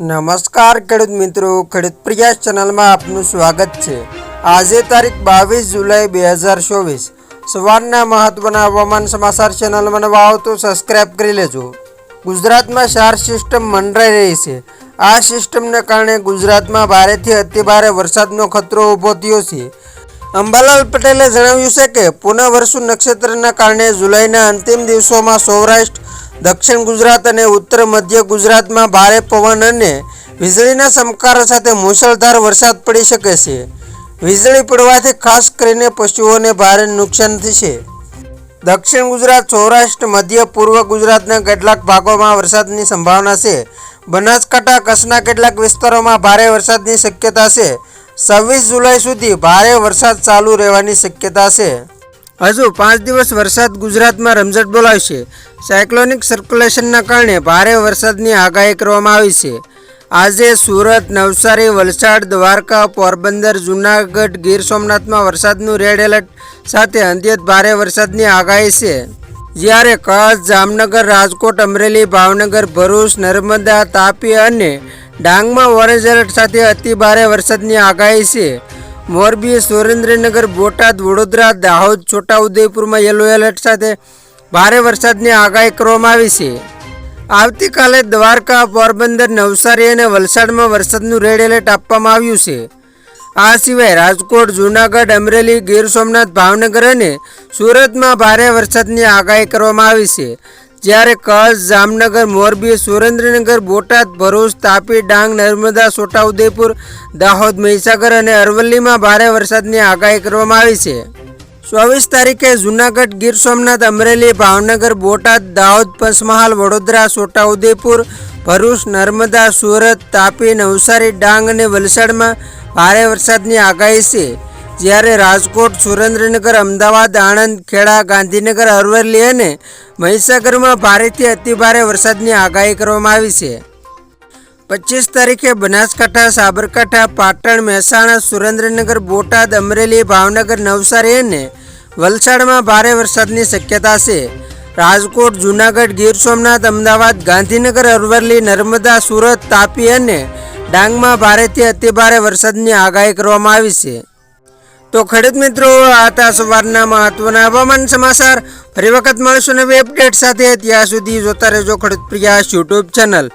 નમસ્કાર ખેડૂત મિત્રો, ખેડૂત પ્રયાસ ચેનલમાં આપનું સ્વાગત છે। આજે તારીખ 22 જુલાઈ 2024 સવારના મહત્વના હવામાન સમાચાર ચેનલમાં નવા આવો તો સબસ્ક્રાઇબ કરી લેજો। ગુજરાતમાં 4 સિસ્ટમ મંડરાઈ રહી છે। આ સિસ્ટમને કારણે ગુજરાતમાં ભારેથી અતિભારે વરસાદનો ખતરો ઊભો થયો છે। અંબાલાલ પટેલે જણાવ્યું છે કે પુનઃવસુ નક્ષત્રના કારણે જુલાઈના અંતિમ દિવસોમાં સૌરાષ્ટ્ર, દક્ષિણ ગુજરાત અને ઉત્તર મધ્ય ગુજરાતમાં ભારે પવન અને વીજળીના ચમકારા સાથે મુશળધાર વરસાદ પડી શકે છે। વીજળી પડવાથી ખાસ કરીને પશુઓને ભારે નુકસાન થશે। દક્ષિણ ગુજરાત, સૌરાષ્ટ્ર, મધ્ય પૂર્વ ગુજરાતના કેટલાક ભાગોમાં વરસાદની સંભાવના છે। બનાસકાંઠા, કચ્છના કેટલાક વિસ્તારોમાં ભારે વરસાદની શક્યતા છે। 26 જુલાઈ સુધી ભારે વરસાદ ચાલુ રહેવાની શક્યતા છે। હજુ 5 દિવસ વરસાદ ગુજરાતમાં રમઝટ બોલાવશે। સાયક્લોનિક સર્ક્યુલેશનના કારણે ભારે વરસાદની આગાહી કરવામાં આવી છે। આજે સુરત, નવસારી, વલસાડ, દ્વારકા, પોરબંદર, જૂનાગઢ, ગીર સોમનાથમાં વરસાદનું રેડ એલર્ટ સાથે અંત્યત ભારે વરસાદની આગાહી છે। જ્યારે કચ્છ, જામનગર, રાજકોટ, અમરેલી, ભાવનગર, ભરૂચ, નર્મદા, તાપી અને ડાંગમાં ઓરેન્જ એલર્ટ સાથે અતિ ભારે વરસાદની આગાહી છે। મોરબી, સુરેન્દ્રનગર, બોટાદ, વડોદરા, દાહોદ, છોટાઉદેપુરમાં યલો એલર્ટ સાથે ભારે વરસાદની આગાહી કરવામાં આવી છે। આવતીકાલે દ્વારકા, પોરબંદર, નવસારી અને વલસાડમાં વરસાદનું રેડ એલર્ટ આપવામાં આવ્યું છે। આ સિવાય રાજકોટ, જૂનાગઢ, અમરેલી, ગીર સોમનાથ, ભાવનગર અને સુરતમાં ભારે વરસાદની આગાહી કરવામાં આવી છે। જ્યારે કચ્છ, જામનગર, મોરબી, સુરેન્દ્રનગર, બોટાદ, ભરૂચ, તાપી, ડાંગ, નર્મદા, છોટાઉદેપુર, દાહોદ, મહીસાગર અને અરવલ્લીમાં ભારે વરસાદની આગાહી કરવામાં આવી છે। 24 તારીખે જૂનાગઢ, ગીર સોમનાથ, અમરેલી, ભાવનગર, બોટાદ, દાહોદ, પંચમહાલ, વડોદરા, છોટાઉદેપુર, ભરૂચ, નર્મદા, સુરત, તાપી, નવસારી, ડાંગ અને વલસાડમાં ભારે વરસાદની આગાહી છે। જ્યારે રાજકોટ, સુરેન્દ્રનગર, અમદાવાદ, આણંદ, ખેડા, ગાંધીનગર, અરવલ્લી અને મહીસાગરમાં ભારેથી અતિભારે વરસાદની આગાહી કરવામાં આવી છે। 25 તારીખે બનાસકાંઠા, સાબરકાંઠા, પાટણ, મહેસાણા, સુરેન્દ્રનગર, બોટાદ, અમરેલી, ભાવનગર, નવસારી અને વલસાડમાં ભારે વરસાદની શક્યતા છે। રાજકોટ, જૂનાગઢ, ગીર સોમનાથ, અમદાવાદ, ગાંધીનગર, અરવલ્લી, નર્મદા, સુરત, તાપી અને ડાંગમાં ભારેથી અતિભારે વરસાદની આગાહી કરવામાં આવી છે। તો ખેડૂત મિત્રો, આ હતા સવારના મહત્વના હવામાન સમાચાર। ફરી વખત મળીશું નવી અપડેટ સાથે। ત્યાં સુધી જોતા રહેજો ખેડૂત પ્રયાસ યુટ્યુબ ચેનલ।